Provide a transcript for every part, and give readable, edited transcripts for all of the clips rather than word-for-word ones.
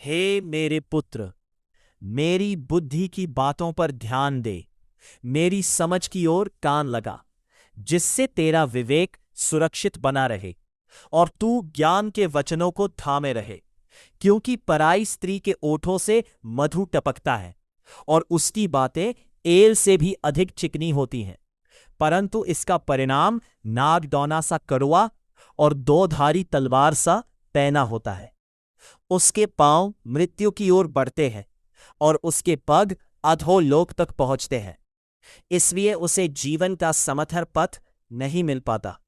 हे मेरे पुत्र, मेरी बुद्धि की बातों पर ध्यान दे, मेरी समझ की ओर कान लगा, जिससे तेरा विवेक सुरक्षित बना रहे और तू ज्ञान के वचनों को थामे रहे। क्योंकि पराई स्त्री के ओठों से मधु टपकता है और उसकी बातें एल से भी अधिक चिकनी होती हैं, परंतु इसका परिणाम नागदौना सा कड़वा और दो-धारी तलवार सा पैना होता है। उसके पांव मृत्यु की ओर बढ़ते हैं और उसके पग अधोलोक तक पहुंचते हैं। इसलिए उसे जीवन का समथर पथ नहीं मिल पाता।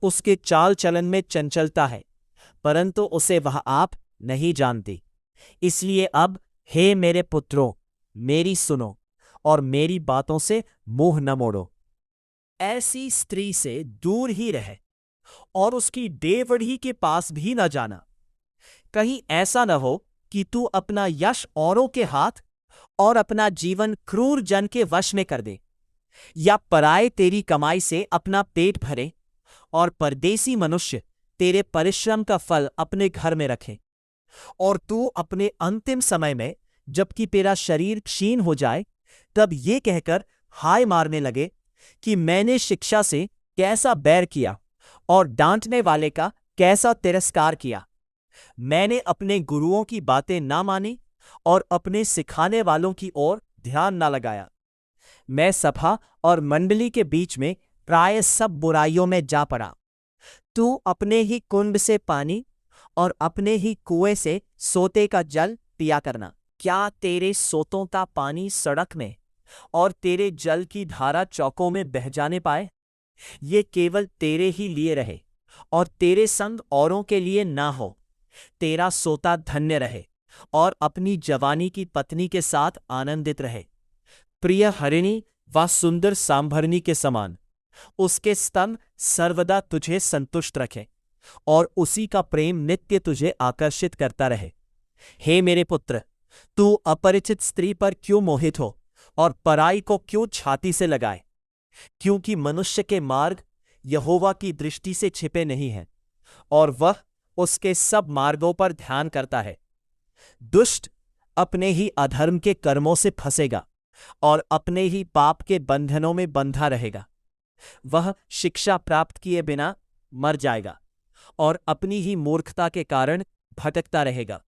उसके चाल चलन में चंचलता है, परंतु उसे वह आप नहीं जानती। इसलिए अब हे मेरे पुत्रों, मेरी सुनो और मेरी बातों से मुंह न मोड़ो। ऐसी स्त्री से दूर ही रहे और उसकी देवढ़ी के पास भी न जाना। कहीं ऐसा न हो कि तू अपना यश औरों के हाथ और अपना जीवन क्रूर जन के वश में कर दे, या पराये तेरी कमाई से अपना पेट भरे और परदेसी मनुष्य तेरे परिश्रम का फल अपने घर में रखे, और तू अपने अंतिम समय में जबकि तेरा शरीर क्षीण हो जाए तब ये कहकर हाय मारने लगे कि मैंने शिक्षा से कैसा बैर किया और डांटने वाले का कैसा तिरस्कार किया। मैंने अपने गुरुओं की बातें ना मानी और अपने सिखाने वालों की ओर ध्यान ना लगाया। मैं सभा और मंडली के बीच में प्राय सब बुराइयों में जा पड़ा। तू अपने ही कुंड से पानी और अपने ही कुएं से सोते का जल पिया करना। क्या तेरे सोतों का पानी सड़क में और तेरे जल की धारा चौकों में बह जाने पाए? ये केवल तेरे ही लिए रहे और तेरे संग औरों के लिए ना हो। तेरा सोता धन्य रहे और अपनी जवानी की पत्नी के साथ आनंदित रहे, प्रिय हरिणी व सुंदर सांभरनी के समान। उसके स्तन सर्वदा तुझे संतुष्ट रखे और उसी का प्रेम नित्य तुझे आकर्षित करता रहे। हे मेरे पुत्र, तू अपरिचित स्त्री पर क्यों मोहित हो और पराई को क्यों छाती से लगाए? क्योंकि मनुष्य के मार्ग यहोवा की दृष्टि से छिपे नहीं हैं और वह उसके सब मार्गों पर ध्यान करता है। दुष्ट अपने ही अधर्म के कर्मों से फंसेगा और अपने ही पाप के बंधनों में बंधा रहेगा। वह शिक्षा प्राप्त किए बिना मर जाएगा और अपनी ही मूर्खता के कारण भटकता रहेगा।